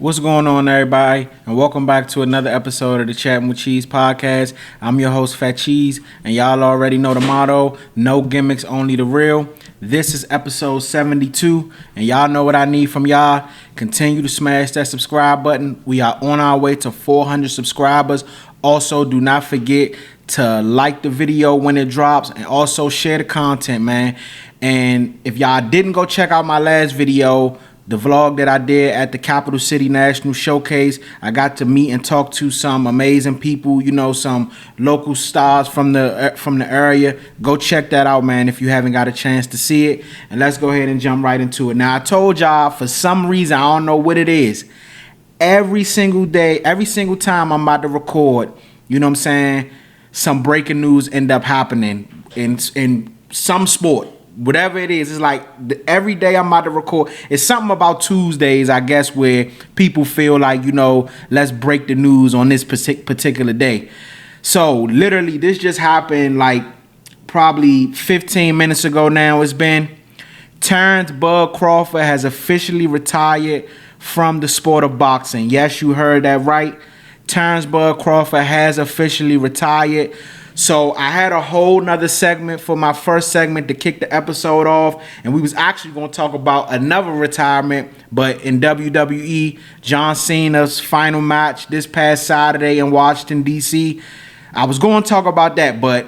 What's going on, everybody, and welcome back to another episode of the Chatting with Cheeze podcast. I'm your host, Fat Cheeze, and y'all already know the motto: no gimmicks, only the real. This is episode 72, and y'all know what I need from y'all. Continue to smash that subscribe button. We are on our way to 400 subscribers. Also, do not forget to like the video when it drops, and also share the content, man. And if y'all didn't go check out my last video, the vlog that I did at the Capital City National Showcase, I got to meet and talk to some amazing people, some local stars from the area. Go check that out, man, if you haven't got a chance to see it. And let's go ahead and jump right into it. Now, I told y'all, for some reason, I don't know what it is, every single day, every single time I'm about to record, some breaking news end up happening in some sport. Whatever it is, it's like every day I'm about to record. It's something about Tuesdays, I guess, where people feel like, let's break the news on this particular day. So literally, this just happened like probably 15 minutes ago now. It's been Terence Crawford has officially retired from the sport of boxing. Yes, you heard that right. Terence Crawford has officially retired. So I had a whole nother segment for my first segment to kick the episode off, and we was actually going to talk about another retirement, but in WWE, John Cena's final match this past Saturday in Washington, D.C. I was going to talk about that, but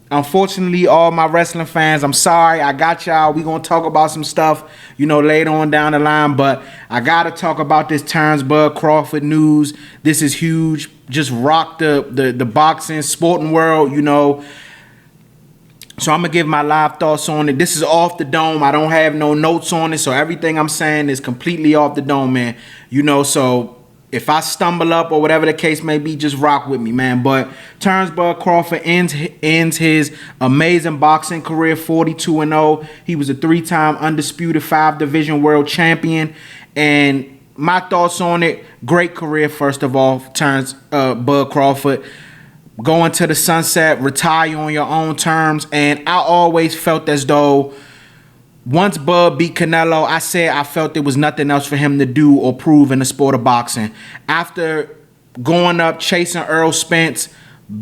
unfortunately, all my wrestling fans, I'm sorry. I got y'all. We're going to talk about some stuff, later on down the line. But I got to talk about this Terence Crawford news. This is huge. Just rocked the boxing, sporting world, So I'm going to give my live thoughts on it. This is off the dome. I don't have no notes on it. So everything I'm saying is completely off the dome, man. So if I stumble up or whatever the case may be, just rock with me, man. But Terence Crawford ends his amazing boxing career 42-0. He was a 3-time undisputed 5-division world champion. And my thoughts on it, great career, first of all, Terence Crawford. Going to the sunset, retire on your own terms. And I always felt as though once Bud beat Canelo, I felt there was nothing else for him to do or prove in the sport of boxing. After going up, chasing Earl Spence,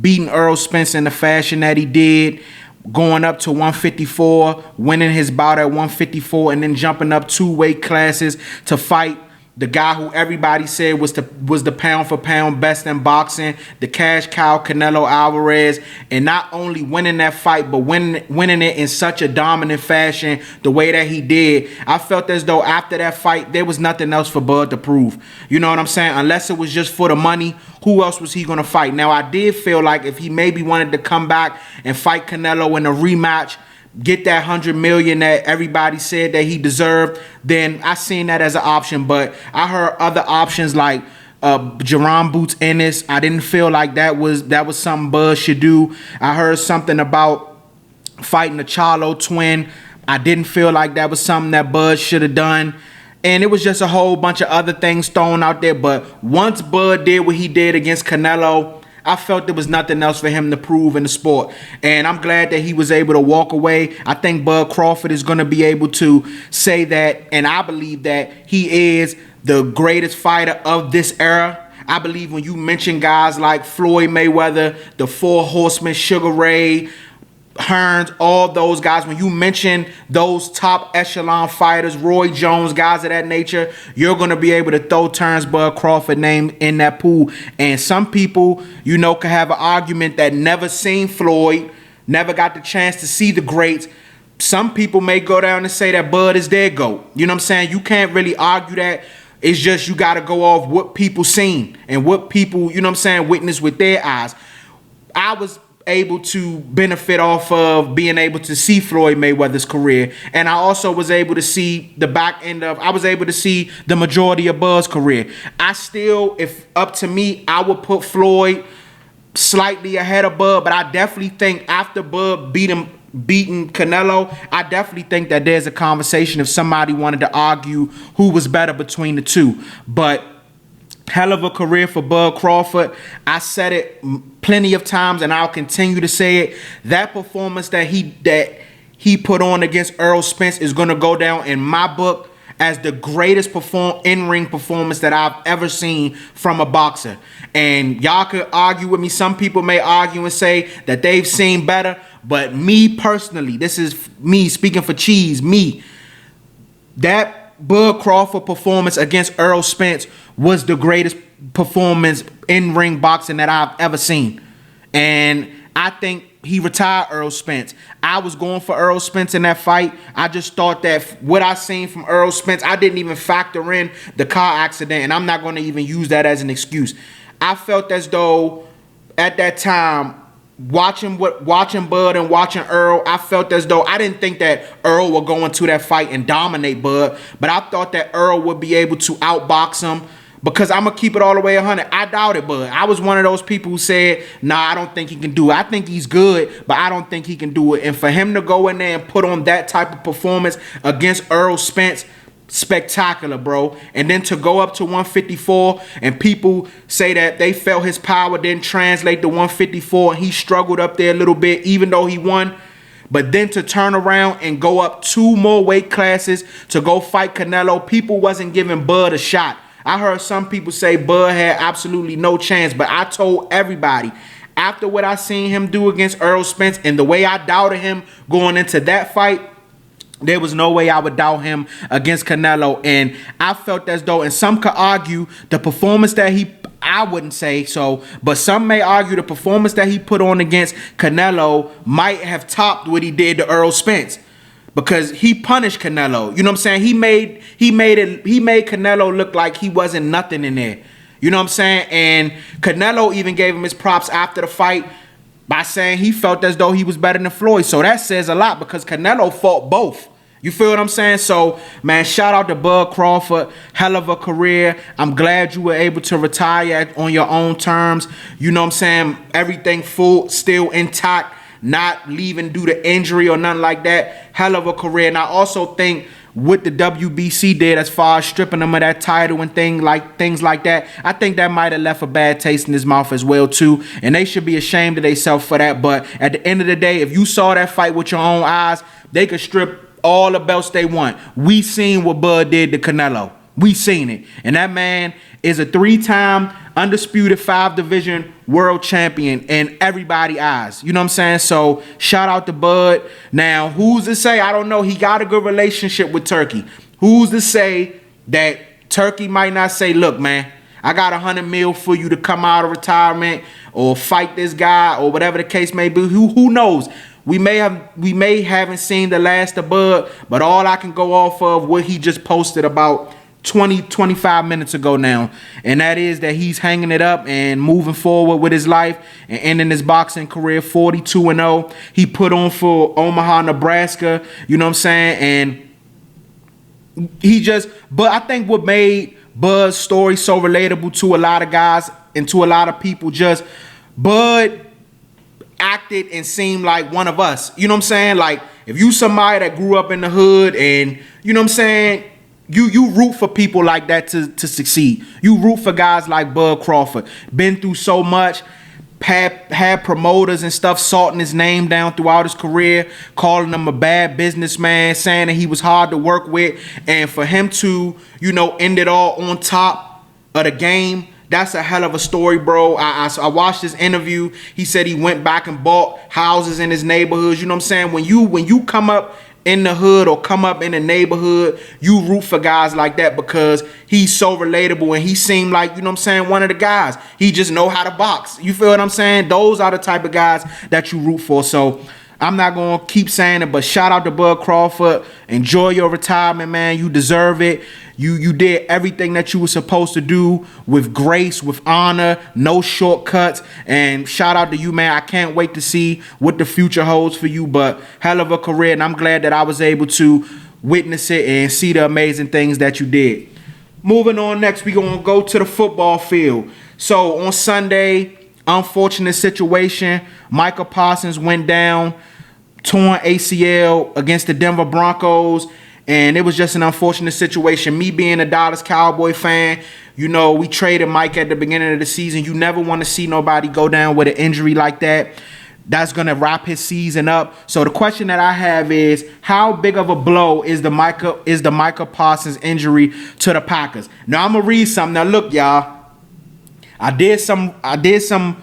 beating Earl Spence in the fashion that he did, going up to 154, winning his bout at 154, and then jumping up 2 weight classes to fight the guy who everybody said was the pound for pound best in boxing, the cash cow Canelo Alvarez, and not only winning that fight, but winning it in such a dominant fashion, the way that he did. I felt as though after that fight, there was nothing else for Bud to prove. You know what I'm saying? Unless it was just for the money, who else was he going to fight? Now, I did feel like if he maybe wanted to come back and fight Canelo in a rematch, get that $100 million that everybody said that he deserved, then I seen that as an option. But I heard other options like Jerome Boots Ennis. I didn't feel like that was something Bud should do. I heard something about fighting the Charlo twin. I didn't feel like that was something that Bud should have done. And it was just a whole bunch of other things thrown out there. But once Bud did what he did against Canelo, I felt there was nothing else for him to prove in the sport. And I'm glad that he was able to walk away. I think Bud Crawford is going to be able to say that, and I believe that he is the greatest fighter of this era. I believe when you mention guys like Floyd Mayweather, the Four Horsemen, Sugar Ray, Hearns, all those guys, when you mention those top echelon fighters, Roy Jones, guys of that nature, you're going to be able to throw Terence Crawford name in that pool. And some people, can have an argument that never seen Floyd, never got the chance to see the greats. Some people may go down and say that Bud is their GOAT. You know what I'm saying? You can't really argue that. It's just you got to go off what people seen and what people, witnessed with their eyes. I was able to benefit off of being able to see Floyd Mayweather's career, and I also was able to see the back end of, I was able to see the majority of Bud's career. I still, if up to me, I would put Floyd slightly ahead of Bud, but I definitely think after Bud beating Canelo, I definitely think that there's a conversation if somebody wanted to argue who was better between the two. But hell of a career for Bud Crawford. I said it plenty of times, and I'll continue to say it. That performance that he put on against Earl Spence is going to go down in my book as the greatest in-ring performance that I've ever seen from a boxer. And y'all could argue with me. Some people may argue and say that they've seen better. But me personally, this is me speaking for Cheeze, that Bud Crawford performance against Errol Spence was the greatest performance in ring boxing that I've ever seen. And I think he retired Errol Spence. I was going for Errol Spence in that fight. I just thought that what I seen from Errol Spence, I didn't even factor in the car accident, and I'm not going to even use that as an excuse. I felt as though at that time, watching Bud and watching Earl, I felt as though I didn't think that Earl would go into that fight and dominate Bud, but I thought that Earl would be able to outbox him. Because I'm going to keep it all the way 100. I doubted Bud. I was one of those people who said, nah, I don't think he can do it. I think he's good, but I don't think he can do it. And for him to go in there and put on that type of performance against Errol Spence, spectacular, bro. And then to go up to 154 and people say that they felt his power didn't translate to 154 and he struggled up there a little bit even though he won. But then to turn around and go up 2 more weight classes to go fight Canelo, people wasn't giving Bud a shot. I heard some people say Bud had absolutely no chance, but I told everybody, after what I seen him do against Errol Spence and the way I doubted him going into that fight, there was no way I would doubt him against Canelo. And I felt as though, and some could argue, the performance that I wouldn't say so, but some may argue the performance that he put on against Canelo might have topped what he did to Errol Spence. Because he punished Canelo. You know what I'm saying? He made Canelo look like he wasn't nothing in there. You know what I'm saying? And Canelo even gave him his props after the fight by saying he felt as though he was better than Floyd. So that says a lot because Canelo fought both. You feel what I'm saying? So, man, shout out to Bud Crawford. Hell of a career. I'm glad you were able to retire on your own terms. You know what I'm saying? Everything full, still intact. Not leaving due to injury or nothing like that. Hell of a career. And I also think what the WBC did as far as stripping him of that title and things like that, I think that might have left a bad taste in his mouth as well too. And they should be ashamed of themselves for that. But at the end of the day, if you saw that fight with your own eyes, they could strip all the belts they want. We seen what Bud did to Canelo. We seen it. And that man is a 3-time undisputed 5-division world champion in everybody's eyes. You know what I'm saying? So shout out to Bud. Now, who's to say? I don't know. He got a good relationship with Turkey. Who's to say that Turkey might not say, look, man, I got $100 million for you to come out of retirement or fight this guy or whatever the case may be. Who knows? We may haven't seen the last of Bud, but all I can go off of what he just posted about 25 minutes ago now, and that is that he's hanging it up and moving forward with his life and ending his boxing career 42-0. He put on for Omaha, Nebraska, you know what I'm saying? And but I think what made Bud's story so relatable to a lot of guys and to a lot of people, just Bud acted and seemed like one of us. You know what I'm saying? Like, if you somebody that grew up in the hood and, you know what I'm saying, you root for people like that to succeed. You root for guys like Bud Crawford. Been through so much. Had promoters and stuff salting his name down throughout his career, calling him a bad businessman, saying that he was hard to work with. And for him to, you know, end it all on top of the game, that's a hell of a story, bro. I watched this interview. He said he went back and bought houses in his neighborhoods. You know what I'm saying? When you come up in the hood or come up in the neighborhood, you root for guys like that because he's so relatable and he seemed like, you know what I'm saying, one of the guys. He just know how to box. You feel what I'm saying? Those are the type of guys that you root for. So I'm not going to keep saying it, but shout out to Bud Crawford. Enjoy your retirement, man. You deserve it. You did everything that you were supposed to do with grace, with honor, no shortcuts. And shout out to you, man. I can't wait to see what the future holds for you. But hell of a career, and I'm glad that I was able to witness it and see the amazing things that you did. Moving on next, we're going to go to the football field. So on Sunday, unfortunate situation. Micah Parsons went down, torn ACL against the Denver Broncos. And it was just an unfortunate situation. Me being a Dallas Cowboy fan, you know, we traded Mike at the beginning of the season. You never want to see nobody go down with an injury like that. that's going to wrap his season up. So the question that I have is, how big of a blow is the Micah Parsons injury to the Packers? Now I'm gonna read something. Now look, y'all, I did some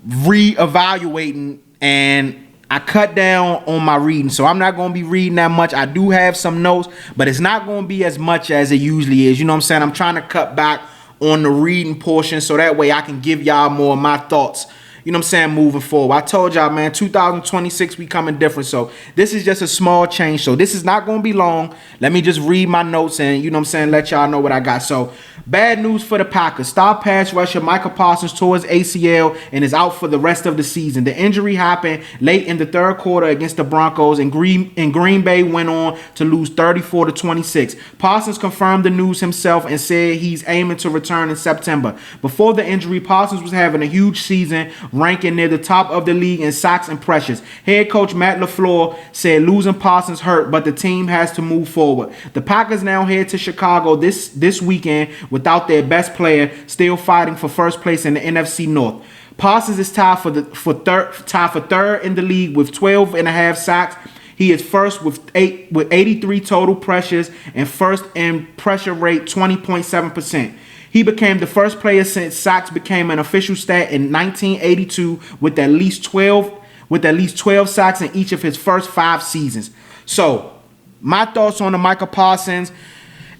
re-evaluating and I cut down on my reading, so I'm not going to be reading that much. I do have some notes, but it's not going to be as much as it usually is. You know what I'm saying? I'm trying to cut back on the reading portion so that way I can give y'all more of my thoughts, you know what I'm saying, moving forward. I told y'all, man, 2026, we coming different. So this is just a small change. So this is not going to be long. Let me just read my notes and, you know what I'm saying, let y'all know what I got. So bad news for the Packers. Star pass rusher Micah Parsons tore his ACL and is out for the rest of the season. The injury happened late in the third quarter against the Broncos, and Green Bay went on to lose 34-26. Parsons confirmed the news himself and said he's aiming to return in September. Before the injury, Parsons was having a huge season, ranking near the top of the league in sacks and pressures. Head coach Matt LaFleur said losing Parsons hurt, but the team has to move forward. The Packers now head to Chicago this weekend without their best player, still fighting for first place in the NFC North. Parsons is tied for third in the league with 12 and a half sacks. He is first with 83 total pressures and first in pressure rate 20.7%. He became the first player since sacks became an official stat in 1982 with at least 12 sacks in each of his first 5 seasons. So, my thoughts on the Micah Parsons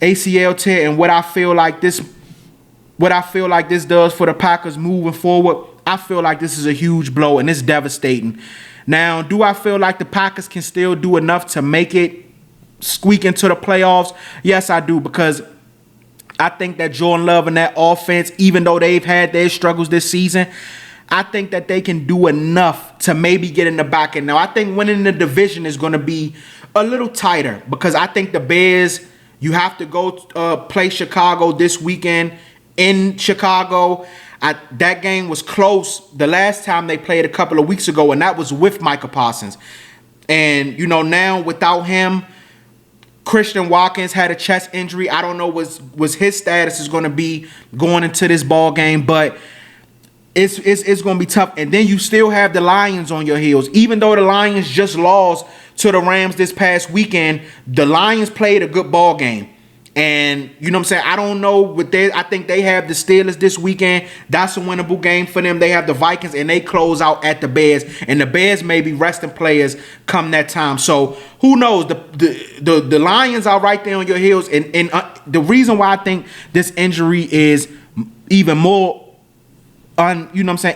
ACL tear and what I feel like this does for the Packers moving forward. I feel like this is a huge blow and it's devastating. Now, do I feel like the Packers can still do enough to make it squeak into the playoffs? Yes, I do, because I think that Jordan Love and that offense, even though they've had their struggles this season, I think that they can do enough to maybe get in the back end. Now, I think winning the division is going to be a little tighter because I think the Bears, you have to go play Chicago this weekend in Chicago. That game was close the last time they played a couple of weeks ago, and that was with Micah Parsons. And, you know, now without him, Christian Watkins had a chest injury. I don't know what his status is going to be going into this ball game, but it's going to be tough. And then you still have the Lions on your heels. Even though the Lions just lost to the Rams this past weekend, the Lions played a good ball game. And, you know what I'm saying, I don't know what I think they have the Steelers this weekend. That's a winnable game for them. They have the Vikings, and they close out at the Bears. And the Bears may be resting players come that time. So, who knows? The Lions are right there on your heels. And the reason why I think this injury is even more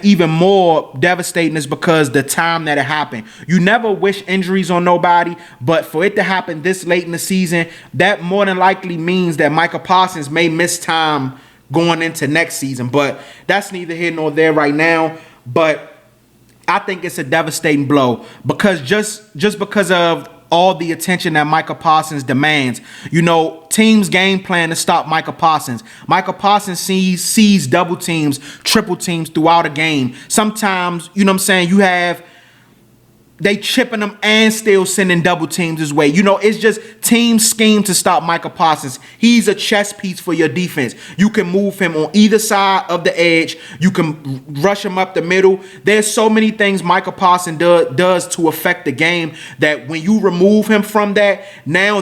even more devastating is because the time that it happened. You never wish injuries on nobody, but for it to happen this late in the season, that more than likely means that Micah Parsons may miss time going into next season. But that's neither here nor there right now. But I think it's a devastating blow because just because of all the attention that Micah Parsons demands. You know, teams game plan to stop Micah Parsons. Micah Parsons sees double teams, triple teams throughout a game. Sometimes, you know what I'm saying, they chipping them and still sending double teams his way. You know, it's just team scheme to stop Micah Parsons. He's a chess piece for your defense. You can move him on either side of the edge. You can rush him up the middle. There's so many things Micah Parsons does to affect the game that when you remove him from that, now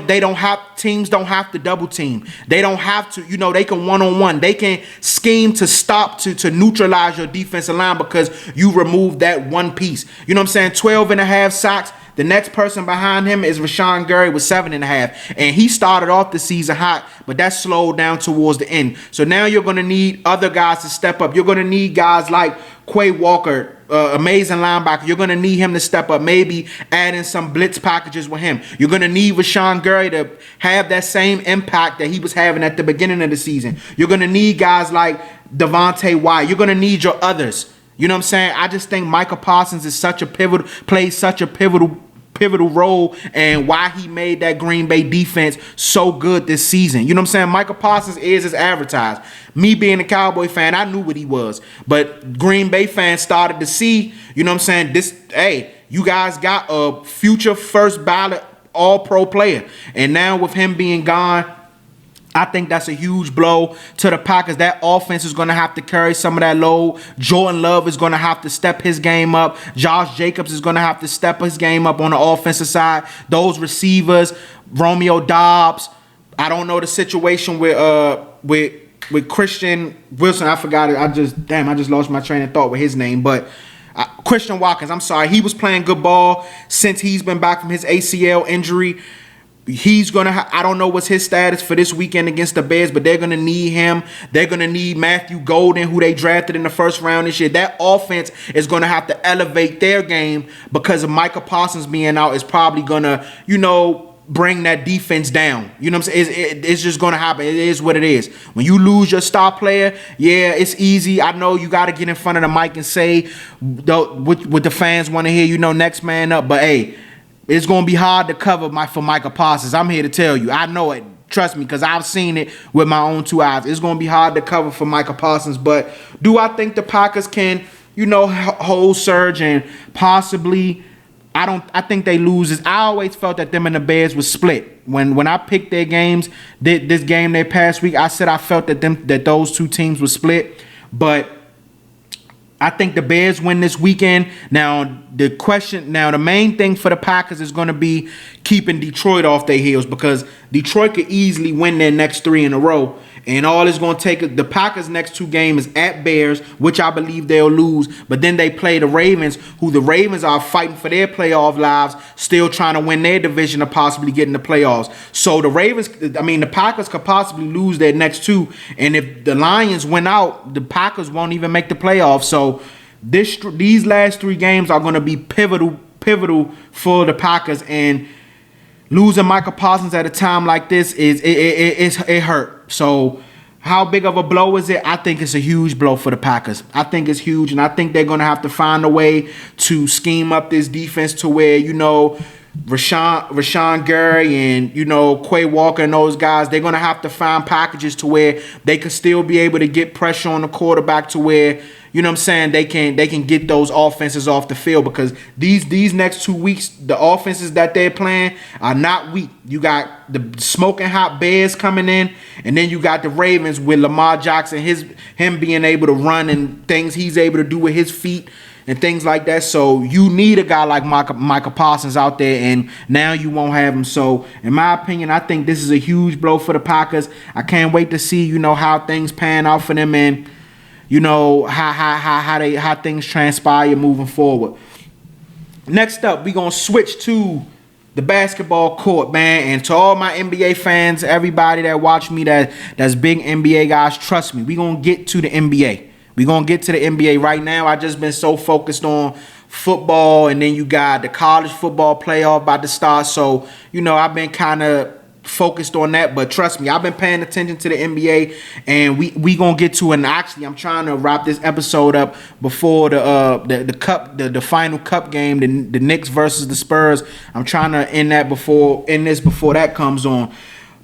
teams don't have to double team. They don't have to, you know, they can one-on-one. They can scheme to stop, to neutralize your defensive line because you remove that one piece. You know what I'm saying? 12 and a half sacks. The next person behind him is Rashawn Gary with 7.5. And he started off the season hot, but that slowed down towards the end. So now you're going to need other guys to step up. You're going to need guys like Quay Walker, amazing linebacker. You're going to need him to step up, maybe adding some blitz packages with him. You're going to need Rashawn Gary to have that same impact that he was having at the beginning of the season. You're going to need guys like Devontae Wyatt. You're going to need your others. You know what I'm saying? I just think Micah Parsons plays such a pivotal role and why he made that Green Bay defense so good this season. You know what I'm saying? Micah Parsons is as advertised. Me being a Cowboy fan, I knew what he was. But Green Bay fans started to see, you know what I'm saying, you guys got a future first ballot all-pro player. And now with him being gone, I think that's a huge blow to the Packers. That offense is going to have to carry some of that load. Jordan Love is going to have to step his game up. Josh Jacobs is going to have to step his game up on the offensive side. Those receivers, Romeo Doubs. I don't know the situation with Christian Wilson. I forgot it. I just lost my train of thought with his name. But Christian Watkins, I'm sorry. He was playing good ball since he's been back from his ACL injury. He's going to I don't know what's his status for this weekend against the Bears, but they're going to need him. They're going to need Matthew Golden, who they drafted in the first round this year. That offense is going to have to elevate their game because of Micah Parsons being out is probably going to, bring that defense down. You know what I'm saying? It's just going to happen. It is what it is. When you lose your star player, yeah, it's easy. I know you got to get in front of the mic and say what the fans want to hear, next man up. But, hey, it's going to be hard to cover for Micah Parsons. I'm here to tell you. I know it. Trust me, because I've seen it with my own two eyes. It's going to be hard to cover for Micah Parsons. But do I think the Packers can, hold surge and possibly – I think they lose. I always felt that them and the Bears was split. When I picked their games, this game they past week, I said I felt that those two teams were split. But I think the Bears win this weekend. Now the main thing for the Packers is going to be keeping Detroit off their heels, because Detroit could easily win their next 3 in a row. And all it's going to take, the Packers' next 2 games is at Bears, which I believe they'll lose. But then they play the Ravens, who the Ravens are fighting for their playoff lives, still trying to win their division to possibly get in the playoffs. So the Packers could possibly lose their next 2. And if the Lions win out, the Packers won't even make the playoffs. So these last 3 games are going to be pivotal for the Packers. And losing Micah Parsons at a time like this it hurt. So how big of a blow is it? I think it's a huge blow for the Packers. I think it's huge, and I think they're going to have to find a way to scheme up this defense to where, Rashawn Gary and, Quay Walker and those guys, they're going to have to find packages to where they can still be able to get pressure on the quarterback to where, they can get those offenses off the field, because these next 2 weeks, the offenses that they're playing are not weak. You got the smoking hot Bears coming in, and then you got the Ravens with Lamar Jackson, him being able to run and things he's able to do with his feet and things like that. So you need a guy like Micah Parsons out there, and now you won't have him. So in my opinion, I think this is a huge blow for the Packers. I can't wait to see, how things pan out for them, and how things transpire moving forward. Next up, we're going to switch to the basketball court, man. And to all my NBA fans, everybody that watch me that's big NBA guys, trust me, we're going to get to the NBA. We're going to get to the NBA right now. I just been so focused on football, and then you got the college football playoff about to start. So, I've been kind of focused on that, but trust me, I've been paying attention to the NBA, and we gonna get to it. And actually, I'm trying to wrap this episode up before the final cup game, the Knicks versus the Spurs. I'm trying to end this before that comes on.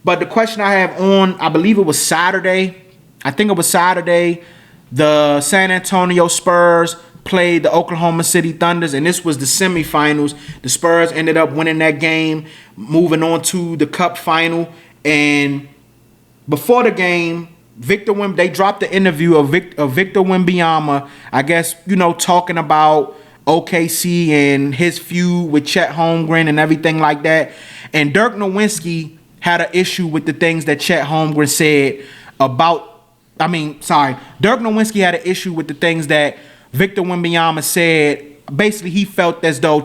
But the question I have on, I believe it was Saturday. I think it was Saturday. The San Antonio Spurs played the Oklahoma City Thunders, and this was the semifinals. The Spurs ended up winning that game, moving on to the Cup final. And before the game, they dropped the interview of Victor Wembanyama, I guess, talking about OKC and his feud with Chet Holmgren and everything like that. And Dirk Nowitzki had an issue with the things that Chet Holmgren said Dirk Nowitzki had an issue with the things that Victor Wembanyama said. Basically, he felt as though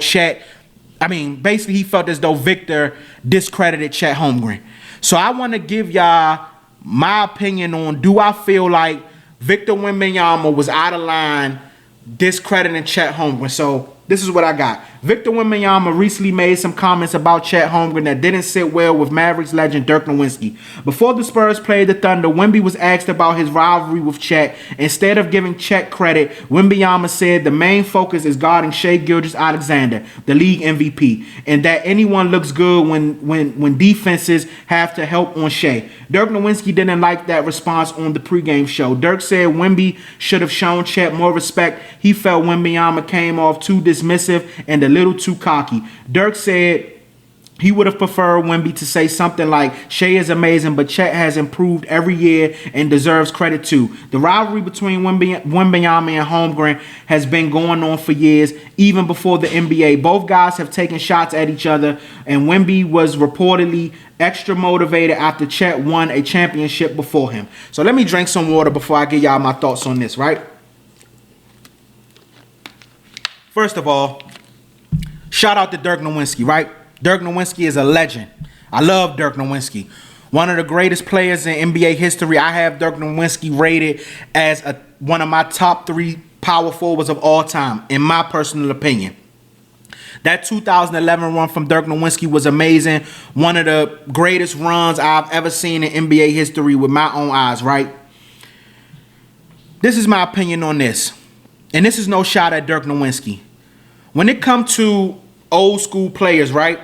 Victor discredited Chet Holmgren. So I want to give y'all my opinion on, do I feel like Victor Wembanyama was out of line discrediting Chet Holmgren? So this is what I got. Victor Wembanyama recently made some comments about Chet Holmgren that didn't sit well with Mavericks legend Dirk Nowitzki. Before the Spurs played the Thunder, Wemby was asked about his rivalry with Chet. Instead of giving Chet credit, Wembanyama said the main focus is guarding Shai Gilgeous-Alexander, the league MVP, and that anyone looks good when defenses have to help on Shai. Dirk Nowitzki didn't like that response on the pregame show. Dirk said Wemby should have shown Chet more respect. He felt Wembanyama came off too dismissive and a little too cocky. Dirk said he would have preferred Wemby to say something like, Shea is amazing, but Chet has improved every year and deserves credit too. The rivalry between Wembanyama and Holmgren has been going on for years, even before the NBA. Both guys have taken shots at each other, and Wemby was reportedly extra motivated after Chet won a championship before him. So let me drink some water before I give y'all my thoughts on this, right? First of all, shout out to Dirk Nowitzki, right? Dirk Nowitzki is a legend. I love Dirk Nowitzki. One of the greatest players in NBA history. I have Dirk Nowitzki rated as one of my top 3 power forwards of all time, in my personal opinion. That 2011 run from Dirk Nowitzki was amazing. One of the greatest runs I've ever seen in NBA history with my own eyes, right? This is my opinion on this. And this is no shot at Dirk Nowitzki. When it comes to old school players, right?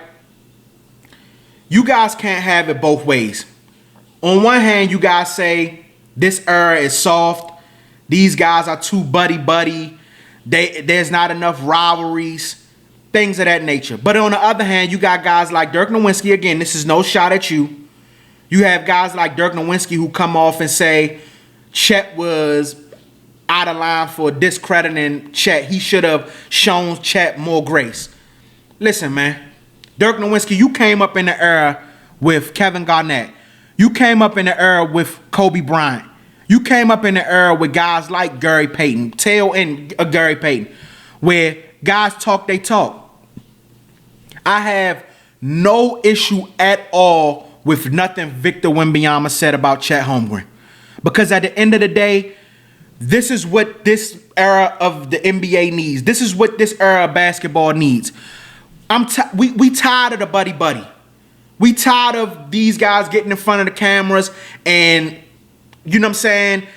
You guys can't have it both ways. On one hand, you guys say this era is soft. These guys are too buddy-buddy. There's not enough rivalries, things of that nature. But on the other hand, you got guys like Dirk Nowitzki. Again, this is no shot at you. You have guys like Dirk Nowitzki who come off and say Chet was out of line for discrediting Chet. He should have shown Chet more grace. Listen, man. Dirk Nowitzki, you came up in the era with Kevin Garnett. You came up in the era with Kobe Bryant. You came up in the era with guys like Gary Payton, tail end of Gary Payton, where guys talk, they talk. I have no issue at all with nothing Victor Wembanyama said about Chet Holmgren. Because at the end of the day, this is what this era of the NBA needs. This is what this era of basketball needs. We tired of the buddy. We tired of these guys getting in front of the cameras and, you know what I'm saying,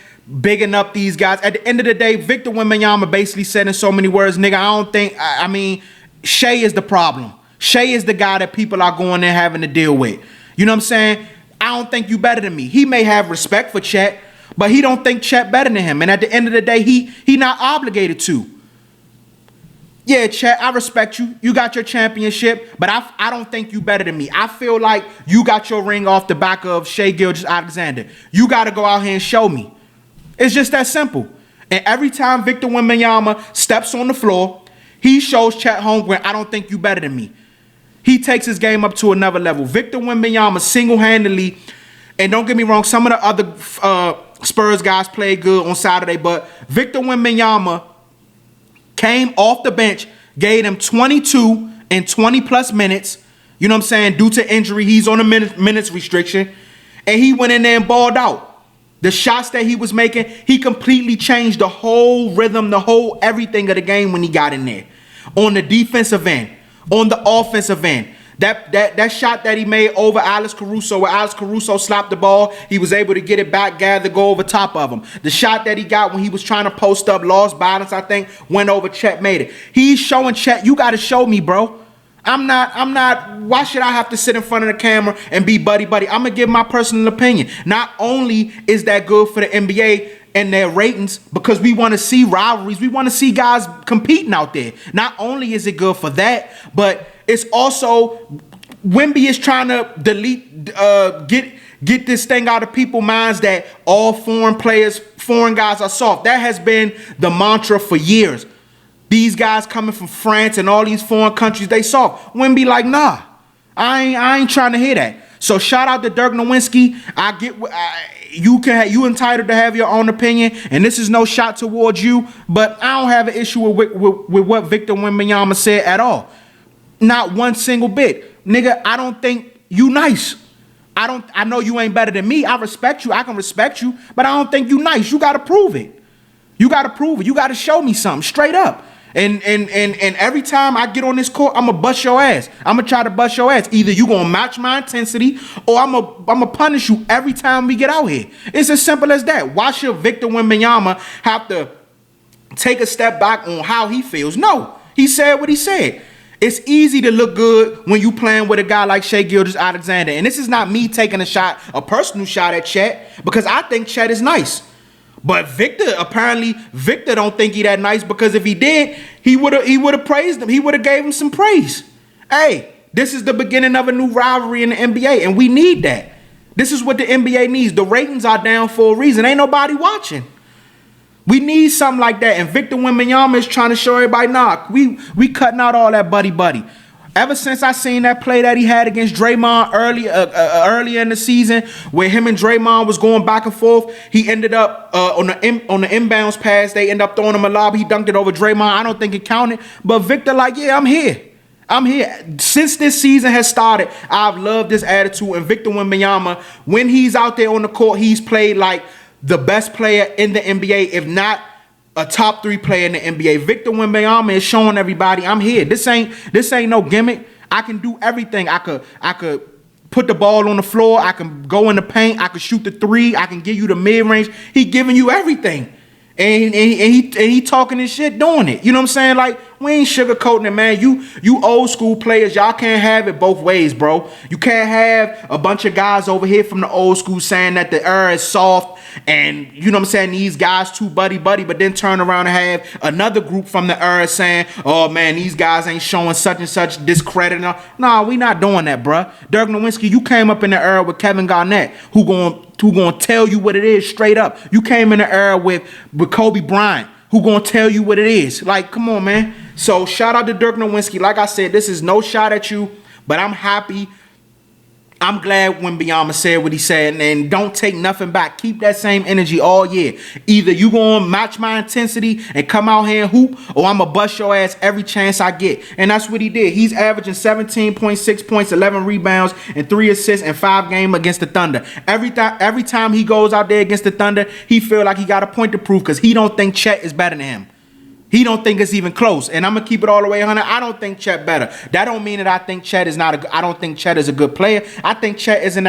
bigging up these guys. At the end of the day, Victor Wembanyama basically said in so many words, nigga, I mean, Shea is the problem. Shea is the guy that people are going there having to deal with. You know what I'm saying? I don't think you better than me. He may have respect for Chet, but he don't think Chet better than him. And at the end of the day, he not obligated to. Yeah, Chet, I respect you. You got your championship, but I don't think you better than me. I feel like you got your ring off the back of Shai Gilgeous-Alexander. You got to go out here and show me. It's just that simple. And every time Victor Wembanyama steps on the floor, he shows Chet Holmgren, I don't think you better than me. He takes his game up to another level. Victor Wembanyama single-handedly, and don't get me wrong, some of the other Spurs guys played good on Saturday, but Victor Wembanyama came off the bench, gave him 22 and 20-plus minutes. You know what I'm saying? Due to injury, he's on a minutes restriction. And he went in there and balled out. The shots that he was making, he completely changed the whole rhythm, the whole everything of the game when he got in there. On the defensive end, on the offensive end. That shot that he made over Alex Caruso, where Alex Caruso slapped the ball, he was able to get it back, gather, go over top of him. The shot that he got when he was trying to post up, lost balance, I think, went over Chet, made it. He's showing Chet, you got to show me, bro. I'm not, why should I have to sit in front of the camera and be buddy-buddy? I'm going to give my personal opinion. Not only is that good for the NBA and their ratings, because we want to see rivalries, we want to see guys competing out there. Not only is it good for that, but it's also, Wemby is trying to get this thing out of people's minds that all foreign players, foreign guys are soft. That has been the mantra for years. These guys coming from France and all these foreign countries, they soft. Wemby like, nah, I ain't trying to hear that. So shout out to Dirk Nowitzki. You entitled to have your own opinion, and this is no shot towards you, but I don't have an issue with what Victor Wembanyama said at all. Not one single bit. Nigga, I don't think you nice. I know you ain't better than me. I respect you. I can respect you, but I don't think you nice. You got to prove it. You got to prove it. You got to show me something straight up. And every time I get on this court, I'm going to bust your ass. I'm going to try to bust your ass. Either you going to match my intensity or I'm going to punish you every time we get out here. It's as simple as that. Why should Victor Wembanyama have to take a step back on how he feels? No, he said what he said. It's easy to look good when you playing with a guy like Shai Gilgeous-Alexander. And this is not me taking a personal shot at Chet, because I think Chet is nice. But Victor don't think he that nice, because if he did, he would have praised him. He would have gave him some praise. Hey, This is the beginning of a new rivalry in the NBA, and we need that. This is what the NBA needs. The ratings are down for a reason. Ain't nobody watching. We need something like that. And Victor Wembanyama is trying to show everybody, nah, we cutting out all that buddy. Ever since I seen that play that he had against Draymond earlier in the season, where him and Draymond was going back and forth, he ended up on the inbounds pass. They end up throwing him a lob. He dunked it over Draymond. I don't think it counted. But Victor, like, yeah, I'm here. Since this season has started, I've loved this attitude. And Victor Wembanyama, when he's out there on the court, he's played like the best player in the NBA, if not a top 3 player in the NBA. Victor Wembanyama is showing everybody, I'm here. This ain't no gimmick. I can do everything. I could put the ball on the floor. I can go in the paint. I can shoot the 3. I can give you the mid-range. He giving you everything. And he talking his shit doing it. You know what I'm saying? Like, we ain't sugarcoating it, man. You old school players, y'all can't have it both ways, bro. You can't have a bunch of guys over here from the old school saying that the era is soft and, you know what I'm saying, these guys too buddy, but then turn around and have another group from the era saying, oh, man, these guys ain't showing such and such, discrediting. Nah, we not doing that, bruh. Dirk Nowitzki, you came up in the era with Kevin Garnett, who gonna tell you what it is straight up. You came in the era with Kobe Bryant, who gonna tell you what it is. Like, come on, man. So shout out to Dirk Nowitzki. Like I said, this is no shot at you, but I'm happy. I'm glad Wembanyama said what he said, and don't take nothing back. Keep that same energy all year. Either you gonna match my intensity and come out here and hoop, or I'm gonna bust your ass every chance I get. And that's what he did. He's averaging 17.6 points, 11 rebounds, and 3 assists in 5 games against the Thunder. Every time he goes out there against the Thunder, he feel like he got a point to prove because he don't think Chet is better than him. He don't think it's even close. And I'm going to keep it all the way 100. I don't think Chet better. That don't mean that I think Chet is not I don't think Chet is a good player. I think Chet is an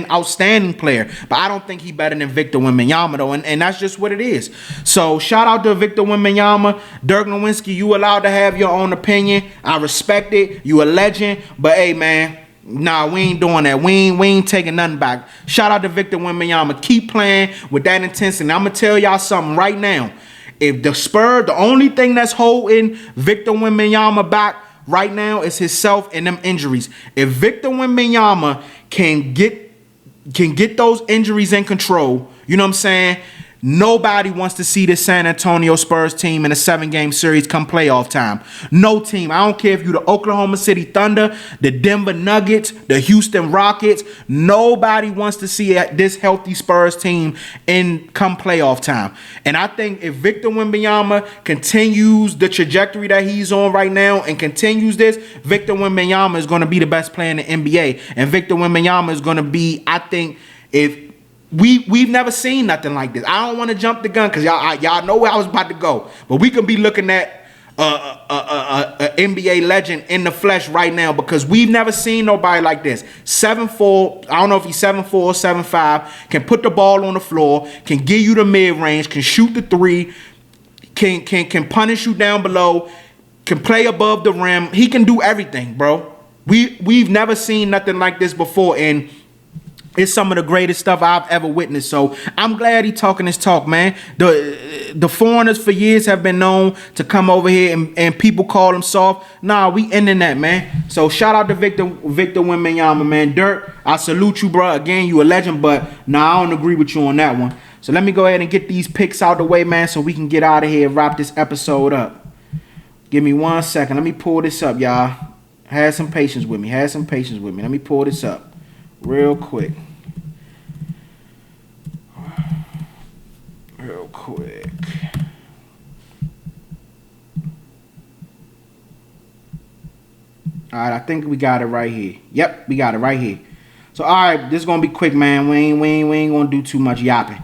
outstanding player. But I don't think he better than Victor Wembanyama, though. And that's just what it is. So, shout out to Victor Wembanyama. Dirk Nowitzki, you allowed to have your own opinion. I respect it. You a legend. But, hey, man. Nah, we ain't doing that. We ain't taking nothing back. Shout out to Victor Wembanyama. Keep playing with that intensity. And I'm going to tell y'all something right now. If the Spurs, the only thing that's holding Victor Wembanyama back right now is himself and them injuries. If Victor Wembanyama can get those injuries in control, you know what I'm saying? Nobody wants to see this San Antonio Spurs team in a 7-game series come playoff time. No team. I don't care if you're the Oklahoma City Thunder, the Denver Nuggets, the Houston Rockets. Nobody wants to see this healthy Spurs team come playoff time. And I think if Victor Wembanyama continues the trajectory that he's on right now and continues this, Victor Wembanyama is going to be the best player in the NBA. And Victor Wembanyama is going to be, I think, if We've never seen nothing like this. I don't want to jump the gun because y'all know where I was about to go. But we can be looking at a NBA legend in the flesh right now because we've never seen nobody like this. 7'4", I don't know if he's 7'4" or 7'5", can put the ball on the floor, can give you the mid-range, can shoot the 3, can punish you down below, can play above the rim. He can do everything, bro. We've never seen nothing like this before, and it's some of the greatest stuff I've ever witnessed. So I'm glad he talking this talk, man. The foreigners for years have been known to come over here and people call them soft. Nah, we ending that, man. So shout out to Victor Wembanyama, man. Dirk, I salute you, bro. Again, you a legend, but nah, I don't agree with you on that one. So let me go ahead and get these picks out the way, man, so we can get out of here and wrap this episode up. Give me 1 second. Let me pull this up, y'all. Have some patience with me. Let me pull this up real quick. All right, I think we got it right here. Yep, we got it right here. So, all right, this is going to be quick, man. We ain't going to do too much yapping.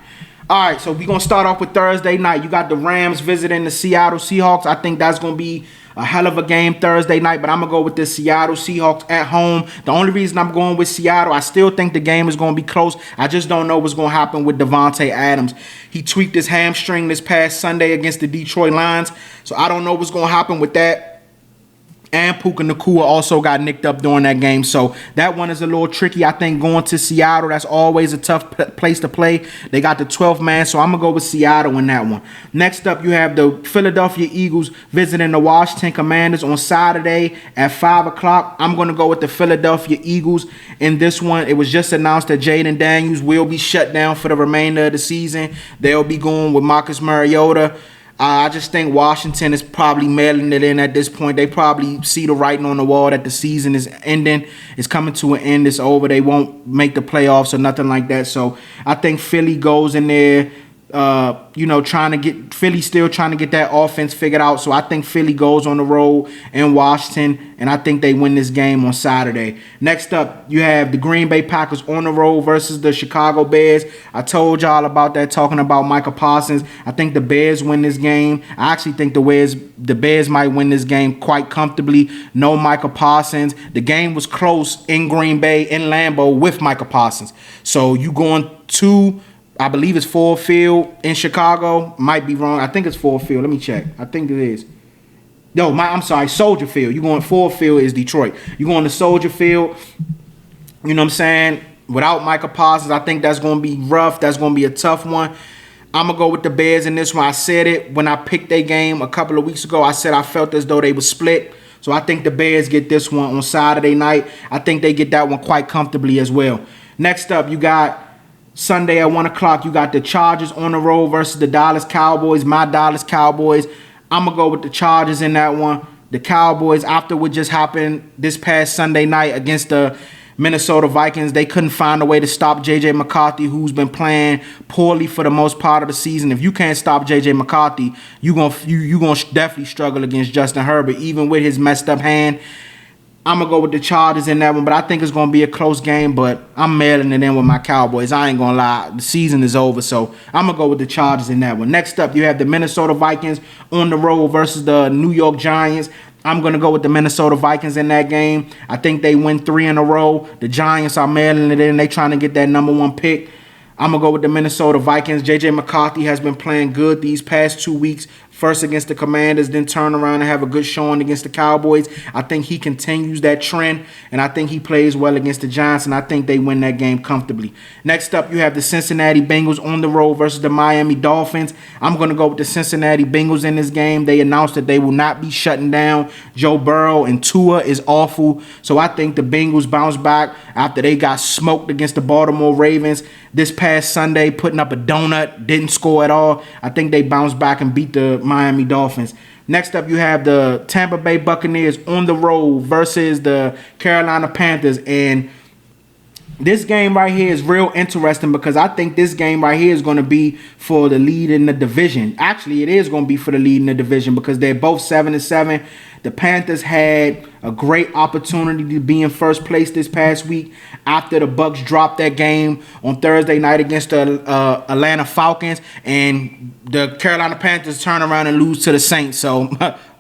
All right, so we're going to start off with Thursday night. You got the Rams visiting the Seattle Seahawks. I think that's going to be a hell of a game Thursday night, but I'm going to go with the Seattle Seahawks at home. The only reason I'm going with Seattle, I still think the game is going to be close. I just don't know what's going to happen with Devontae Adams. He tweaked his hamstring this past Sunday against the Detroit Lions, so I don't know what's going to happen with that. And Puka Nacua also got nicked up during that game. So that one is a little tricky. I think going to Seattle, that's always a tough place to play. They got the 12th man, so I'm going to go with Seattle in that one. Next up, you have the Philadelphia Eagles visiting the Washington Commanders on Saturday at 5 o'clock. I'm going to go with the Philadelphia Eagles in this one. It was just announced that Jaden Daniels will be shut down for the remainder of the season. They'll be going with Marcus Mariota. I just think Washington is probably mailing it in at this point. They probably see the writing on the wall that the season is ending. It's coming to an end. It's over. They won't make the playoffs or nothing like that. So I think Philly goes in there, Philly still trying to get that offense figured out. So I think Philly goes on the road in Washington, and I think they win this game on Saturday. Next up, you have the Green Bay Packers on the road versus the Chicago Bears. I told y'all about that, talking about Micah Parsons. I think the Bears win this game. I actually think the Bears might win this game quite comfortably. No Micah Parsons. The game was close in Green Bay, in Lambeau, with Micah Parsons. So you going to, I believe it's Ford Field in Chicago. Might be wrong. I think it's Ford Field. Let me check. I think it is. No, I'm sorry, Soldier Field. You're going Ford Field is Detroit. You're going to Soldier Field. You know what I'm saying? Without Micah Parsons, I think that's going to be rough. That's going to be a tough one. I'm going to go with the Bears in this one. I said it when I picked their game a couple of weeks ago. I said I felt as though they were split. So I think the Bears get this one on Saturday night. I think they get that one quite comfortably as well. Next up, you got Sunday at 1 o'clock, you got the Chargers on the road versus the Dallas Cowboys, my Dallas Cowboys. I'm going to go with the Chargers in that one. The Cowboys, after what just happened this past Sunday night against the Minnesota Vikings, they couldn't find a way to stop J.J. McCarthy, who's been playing poorly for the most part of the season. If you can't stop J.J. McCarthy, you're gonna definitely struggle against Justin Herbert, even with his messed up hand. I'm going to go with the Chargers in that one, but I think it's going to be a close game, but I'm mailing it in with my Cowboys. I ain't going to lie. The season is over, so I'm going to go with the Chargers in that one. Next up, you have the Minnesota Vikings on the road versus the New York Giants. I'm going to go with the Minnesota Vikings in that game. I think they win 3 in a row. The Giants are mailing it in. They trying to get that number 1 pick. I'm going to go with the Minnesota Vikings. J.J. McCarthy has been playing good these past 2 weeks. First against the Commanders, then turn around and have a good showing against the Cowboys. I think he continues that trend, and I think he plays well against the Giants, and I think they win that game comfortably. Next up, you have the Cincinnati Bengals on the road versus the Miami Dolphins. I'm going to go with the Cincinnati Bengals in this game. They announced that they will not be shutting down Joe Burrow, and Tua is awful. So I think the Bengals bounce back after they got smoked against the Baltimore Ravens this past Sunday, putting up a donut, didn't score at all. I think they bounce back and beat the Miami Dolphins. Next up, you have the Tampa Bay Buccaneers on the road versus the Carolina Panthers. And this game right here is real interesting because I think this game right here is going to be for the lead in the division. Actually, it is going to be for the lead in the division because they're both 7-7. The Panthers had a great opportunity to be in first place this past week after the Bucs dropped that game on Thursday night against the Atlanta Falcons, and the Carolina Panthers turn around and lose to the Saints. So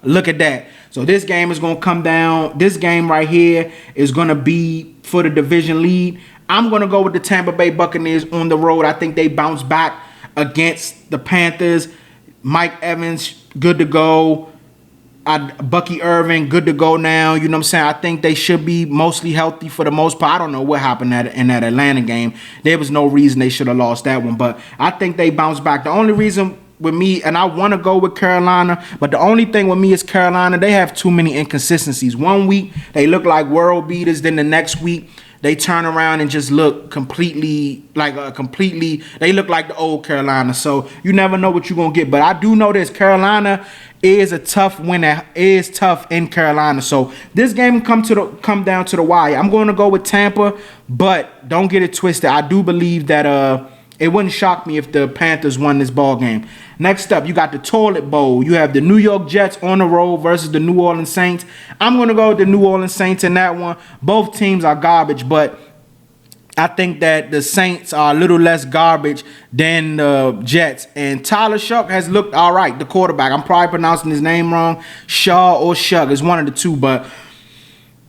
look at that. So this game is going to come down. This game right here is going to be for the division lead. I'm going to go with the Tampa Bay Buccaneers on the road. I think they bounce back against the Panthers. Mike Evans, good to go. Bucky Irving, good to go now. You know what I'm saying? I think they should be mostly healthy for the most part. I don't know what happened in that Atlanta game. There was no reason they should have lost that one. But I think they bounce back. The only reason with me, and I want to go with Carolina, but the only thing with me is Carolina, they have too many inconsistencies. One week, they look like world beaters. Then the next week, they turn around and just look completely, they look like the old Carolina. So you never know what you're going to get. But I do know this, Carolina is a tough winner, is tough in Carolina. So this game come down to the wire. I'm going to go with Tampa, but don't get it twisted. I do believe that it wouldn't shock me if the Panthers won this ball game. Next up, you got the Toilet Bowl. You have the New York Jets on the road versus the New Orleans Saints. I'm going to go with the New Orleans Saints in that one. Both teams are garbage, but I think that the Saints are a little less garbage than the Jets. And Tyler Shuck has looked all right, the quarterback. I'm probably pronouncing his name wrong. Shaw or Shuck. It's one of the two, but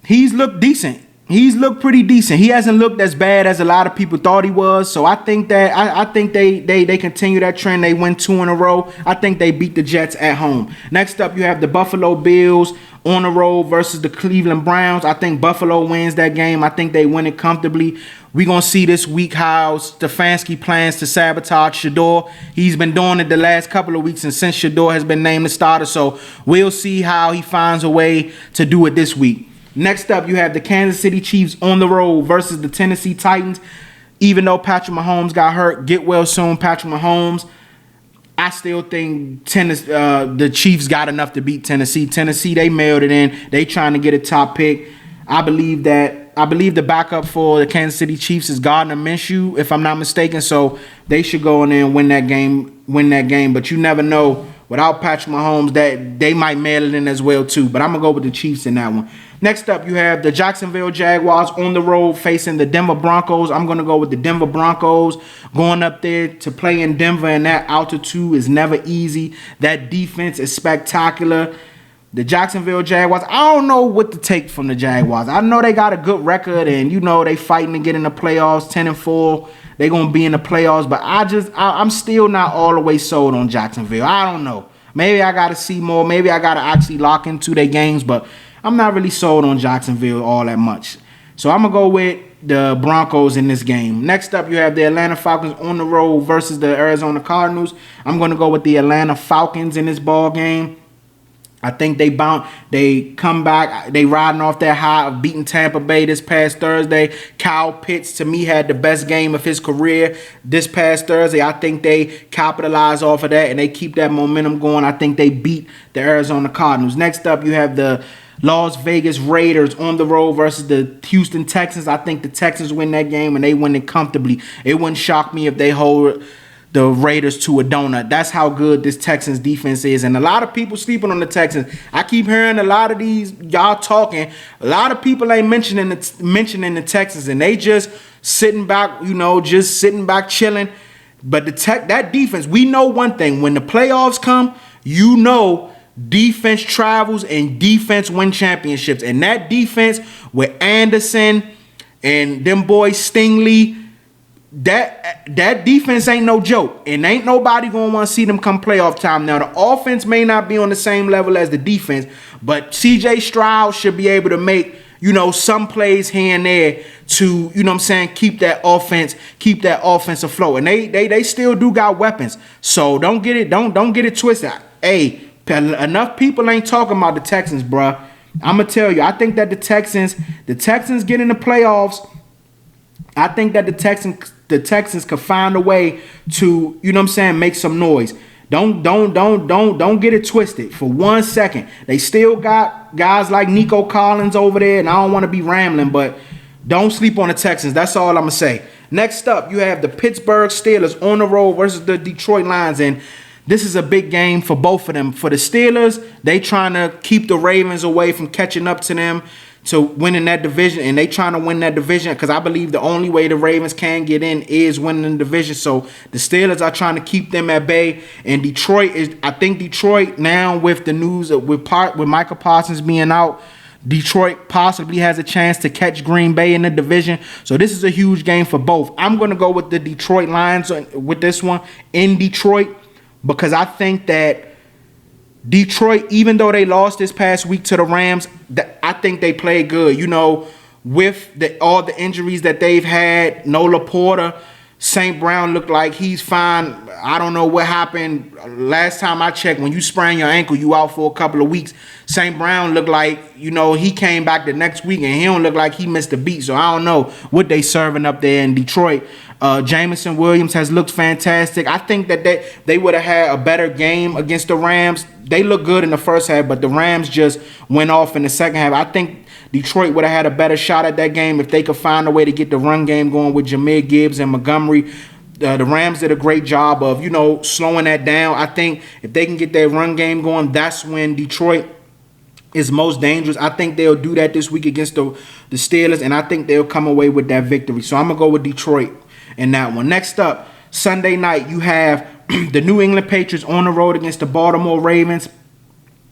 he's looked decent. He's looked pretty decent. He hasn't looked as bad as a lot of people thought he was. So I think that I think they continue that trend. They win 2 in a row. I think they beat the Jets at home. Next up, you have the Buffalo Bills on the road versus the Cleveland Browns. I think Buffalo wins that game. I think they win it comfortably. We're going to see this week how Stefanski plans to sabotage Shador. He's been doing it the last couple of weeks and since Shador has been named the starter. So we'll see how he finds a way to do it this week. Next up, you have the Kansas City Chiefs on the road versus the Tennessee Titans. Even though Patrick Mahomes got hurt, get well soon, Patrick Mahomes. I still think the Chiefs got enough to beat Tennessee. Tennessee, they mailed it in. They trying to get a top pick. I believe the backup for the Kansas City Chiefs is Gardner Minshew, if I'm not mistaken. So they should go in there and win that game. But you never know. Without Patrick Mahomes, that they might mail it in as well too. But I'm gonna go with the Chiefs in that one. Next up, you have the Jacksonville Jaguars on the road facing the Denver Broncos. I'm gonna go with the Denver Broncos. Going up there to play in Denver and that altitude is never easy. That defense is spectacular. The Jacksonville Jaguars, I don't know what to take from the Jaguars. I know they got a good record and they fighting to get in the playoffs, 10-4. They're going to be in the playoffs, but I'm still not all the way sold on Jacksonville. I don't know. Maybe I got to see more. Maybe I got to actually lock into their games, but I'm not really sold on Jacksonville all that much. So I'm going to go with the Broncos in this game. Next up, you have the Atlanta Falcons on the road versus the Arizona Cardinals. I'm going to go with the Atlanta Falcons in this ball game. I think they come back. They riding off that high of beating Tampa Bay this past Thursday. Kyle Pitts, to me, had the best game of his career this past Thursday. I think they capitalize off of that, and they keep that momentum going. I think they beat the Arizona Cardinals. Next up, you have the Las Vegas Raiders on the road versus the Houston Texans. I think the Texans win that game, and they win it comfortably. It wouldn't shock me if they hold the Raiders to a donut. That's how good this Texans defense is. And a lot of people sleeping on the Texans. I keep hearing a lot of these y'all talking. A lot of people ain't mentioning the Texans, and they just sitting back, just sitting back chilling. But that defense, we know one thing. When the playoffs come, defense travels and defense win championships. And that defense with Anderson and them boys Stingley, that defense ain't no joke, and ain't nobody gonna want to see them come playoff time. Now the offense may not be on the same level as the defense, but CJ Stroud should be able to make some plays here and there to keep that offense afloat. And they still do got weapons, so don't get it twisted. Hey, enough people ain't talking about the Texans, bruh. I'm gonna tell you, I think that the Texans get in the playoffs. I think that the Texans could find a way to, make some noise. Don't get it twisted for 1 second. They still got guys like Nico Collins over there, and I don't want to be rambling, but don't sleep on the Texans. That's all I'm going to say. Next up, you have the Pittsburgh Steelers on the road versus the Detroit Lions, and this is a big game for both of them. For the Steelers, they trying to keep the Ravens away from catching up to them, to winning that division, and they trying to win that division because I believe the only way the Ravens can get in is winning the division. So the Steelers are trying to keep them at bay, and I think Detroit now with the news with Micah Parsons being out, Detroit possibly has a chance to catch Green Bay in the division. So this is a huge game for both. I'm going to go with the Detroit Lions with this one in Detroit because I think that Detroit, even though they lost this past week to the Rams, I think they played good. With all the injuries that they've had, no Laporta, St. Brown looked like he's fine. I don't know what happened. Last time I checked, when you sprain your ankle, you out for a couple of weeks. St. Brown looked like, he came back the next week, and he don't look like he missed a beat. So I don't know what they serving up there in Detroit. Jameson Williams has looked fantastic. I think that they would have had a better game against the Rams. They looked good in the first half, but the Rams just went off in the second half. I think Detroit would have had a better shot at that game if they could find a way to get the run game going with Jahmyr Gibbs and Montgomery. The Rams did a great job of, slowing that down. I think if they can get their run game going, that's when Detroit is most dangerous. I think they'll do that this week against the Steelers, and I think they'll come away with that victory. So I'm going to go with Detroit in that one. Next up, Sunday night, you have the New England Patriots on the road against the Baltimore Ravens.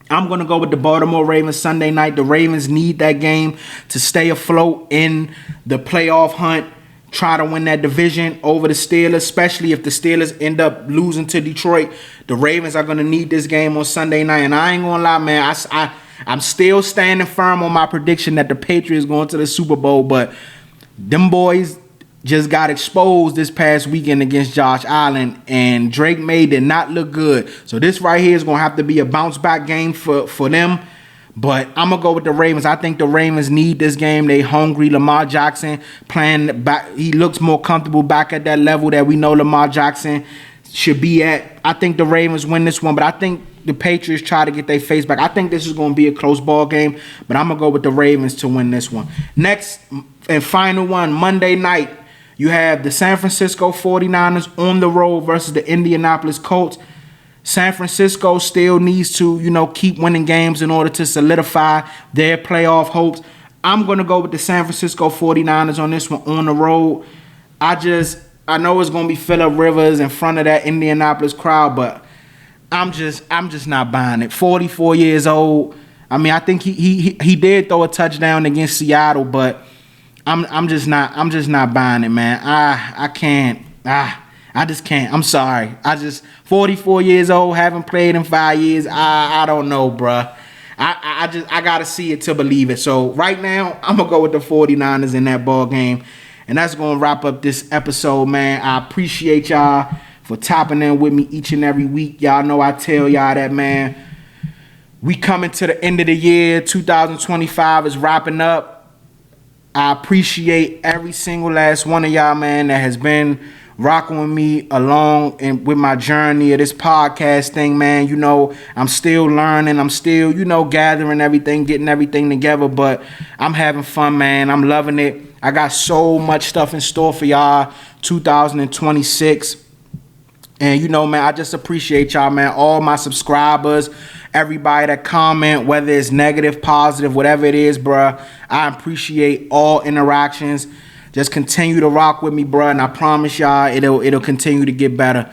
I'm going to go with the Baltimore Ravens Sunday night. The Ravens need that game to stay afloat in the playoff hunt. Try to win that division over the Steelers, especially if the Steelers end up losing to Detroit. The Ravens are going to need this game on Sunday night. And I ain't going to lie, man, I'm still standing firm on my prediction that the Patriots going to the Super Bowl. But them boys just got exposed this past weekend against Josh Allen, and Drake May did not look good. So this right here is going to have to be a bounce-back game for them. But I'm going to go with the Ravens. I think the Ravens need this game. They hungry. Lamar Jackson playing back. He looks more comfortable back at that level that we know Lamar Jackson should be at. I think the Ravens win this one, but I think the Patriots try to get their face back. I think this is going to be a close ball game, but I'm going to go with the Ravens to win this one. Next and final one, Monday night. You have the San Francisco 49ers on the road versus the Indianapolis Colts. San Francisco still needs to, keep winning games in order to solidify their playoff hopes. I'm going to go with the San Francisco 49ers on this one on the road. I know it's going to be Phillip Rivers in front of that Indianapolis crowd, but I'm just not buying it. 44 years old. I mean, I think he did throw a touchdown against Seattle, but I'm just not buying it, man. I can't. I just can't. I'm sorry. 44 years old, haven't played in 5 years. I don't know, bruh. I gotta see it to believe it. So right now, I'm gonna go with the 49ers in that ball game. And that's gonna wrap up this episode, man. I appreciate y'all for tapping in with me each and every week. Y'all know I tell y'all that, man. We coming to the end of the year. 2025 is wrapping up. I appreciate every single last one of y'all, man, that has been rocking with me along and with my journey of this podcast thing, man. I'm still learning. I'm still, gathering everything, getting everything together, but I'm having fun, man. I'm loving it. I got so much stuff in store for y'all 2026. And, man, I just appreciate y'all, man. All my subscribers, everybody that comment, whether it's negative, positive, whatever it is, bruh. I appreciate all interactions. Just continue to rock with me, bruh. And I promise y'all, it'll continue to get better.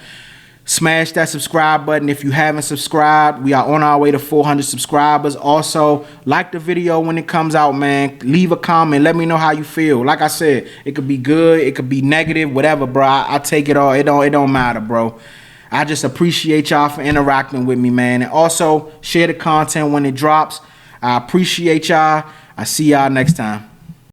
Smash that subscribe button if you haven't subscribed. We are on our way to 400 subscribers. Also, like the video when it comes out, man. Leave a comment. Let me know how you feel. Like I said, it could be good. It could be negative, whatever, bro. I take it all. It don't matter, bro. I just appreciate y'all for interacting with me, man. And also, share the content when it drops. I appreciate y'all. I see y'all next time.